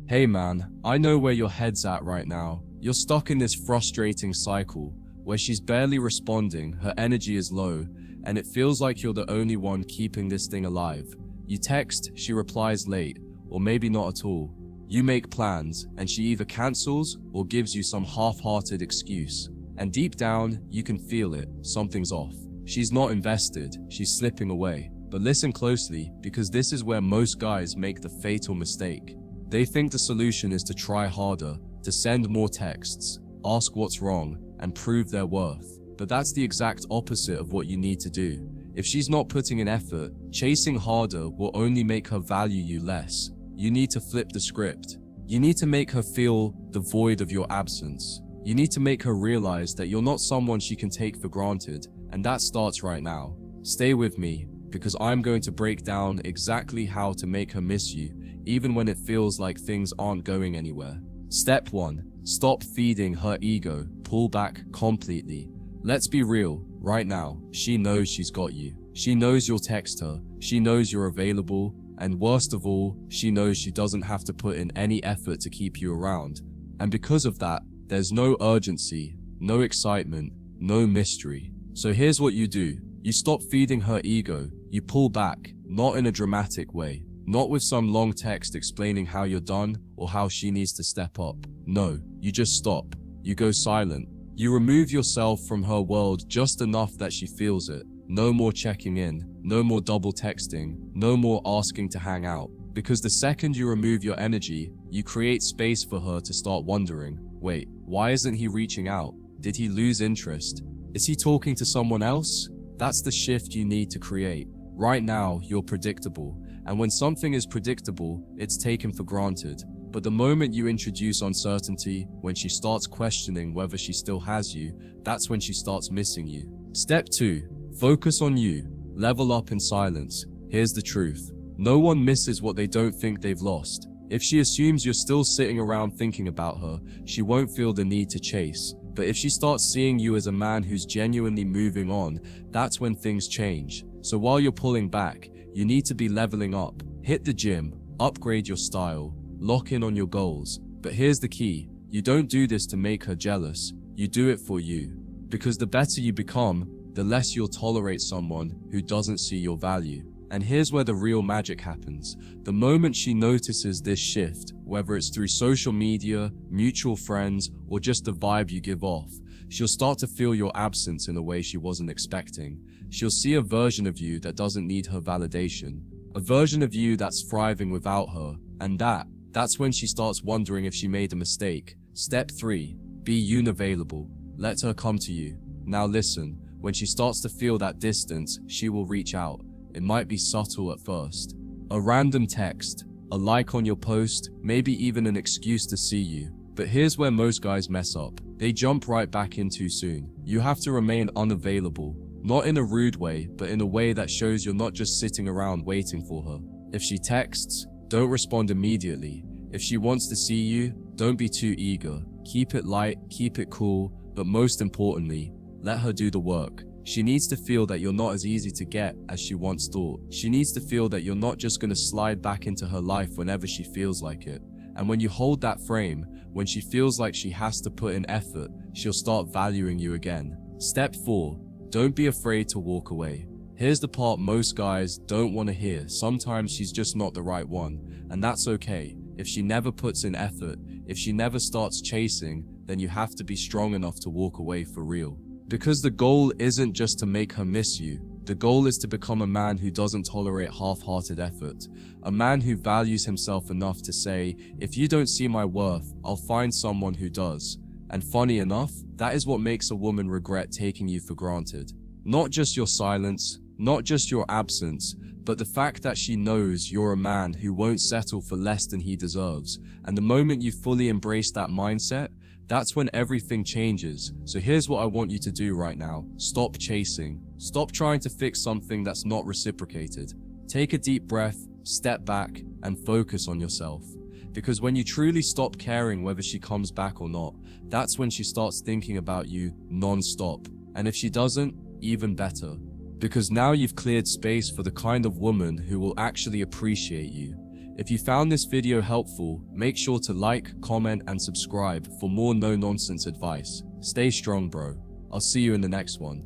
Hey man, I know where your head's at right now. You're stuck in this frustrating cycle where she's barely responding, her energy is low, and it feels like you're the only one keeping this thing alive. You text, she replies late, or maybe not at all. You make plans, and she either cancels or gives you some half-hearted excuse. And deep down, you can feel it, something's off. She's not invested, she's slipping away. But listen closely, because this is where most guys make the fatal mistake. They think the solution is to try harder, to send more texts, ask what's wrong, and prove their worth. But that's the exact opposite of what you need to do. If she's not putting in effort, chasing harder will only make her value you less. You need to flip the script. You need to make her feel the void of your absence. You need to make her realize that you're not someone she can take for granted, and that starts right now. Stay with me, because I'm going to break down exactly how to make her miss you, even when it feels like things aren't going anywhere. Step 1. Stop feeding her ego. Pull back completely. Let's be real, right now, she knows she's got you. She knows you'll text her, she knows you're available, and worst of all, she knows she doesn't have to put in any effort to keep you around. And because of that, there's no urgency, no excitement, no mystery. So here's what you do. You stop feeding her ego. You pull back, not in a dramatic way, not with some long text explaining how you're done or how she needs to step up. No, you just stop. You go silent. You remove yourself from her world just enough that she feels it. No more checking in, no more double texting, no more asking to hang out. Because the second you remove your energy, you create space for her to start wondering, wait, why isn't he reaching out? Did he lose interest? Is he talking to someone else? That's the shift you need to create. Right now, you're predictable. And when something is predictable, it's taken for granted. But the moment you introduce uncertainty, when she starts questioning whether she still has you, that's when she starts missing you. Step 2. Focus on you. Level up in silence. Here's the truth. No one misses what they don't think they've lost. If she assumes you're still sitting around thinking about her, she won't feel the need to chase. But if she starts seeing you as a man who's genuinely moving on, that's when things change. So while you're pulling back, you need to be leveling up. Hit the gym, upgrade your style, lock in on your goals. But here's the key. You don't do this to make her jealous. You do it for you. Because the better you become, the less you'll tolerate someone who doesn't see your value. And here's where the real magic happens. The moment she notices this shift, whether it's through social media, mutual friends, or just the vibe you give off, she'll start to feel your absence in a way she wasn't expecting. She'll see a version of you that doesn't need her validation, a version of you that's thriving without her, and that's when she starts wondering if she made a mistake. Step 3. Be unavailable. Let her come to you. Now listen, when she starts to feel that distance, she will reach out. It might be subtle at first. A random text, a like on your post, maybe even an excuse to see you. But here's where most guys mess up. They jump right back in too soon. You have to remain unavailable, not in a rude way, but in a way that shows you're not just sitting around waiting for her. If she texts, don't respond immediately. If she wants to see you, don't be too eager. Keep it light, keep it cool, but most importantly, let her do the work. She needs to feel that you're not as easy to get as she once thought. She needs to feel that you're not just going to slide back into her life whenever she feels like it. And when you hold that frame, when she feels like she has to put in effort, she'll start valuing you again. Step 4. Don't be afraid to walk away. Here's the part most guys don't want to hear. Sometimes she's just not the right one, and that's okay. If she never puts in effort, if she never starts chasing, then you have to be strong enough to walk away for real. Because the goal isn't just to make her miss you. The goal is to become a man who doesn't tolerate half-hearted effort. A man who values himself enough to say, if you don't see my worth, I'll find someone who does. And funny enough, that is what makes a woman regret taking you for granted. Not just your silence, not just your absence, but the fact that she knows you're a man who won't settle for less than he deserves. And the moment you fully embrace that mindset, that's when everything changes. So here's what I want you to do right now. Stop chasing. Stop trying to fix something that's not reciprocated. Take a deep breath, step back, and focus on yourself. Because when you truly stop caring whether she comes back or not, that's when she starts thinking about you non-stop. And if she doesn't, even better. Because now you've cleared space for the kind of woman who will actually appreciate you. If you found this video helpful, make sure to like, comment, and subscribe for more no-nonsense advice. Stay strong, bro. I'll see you in the next one.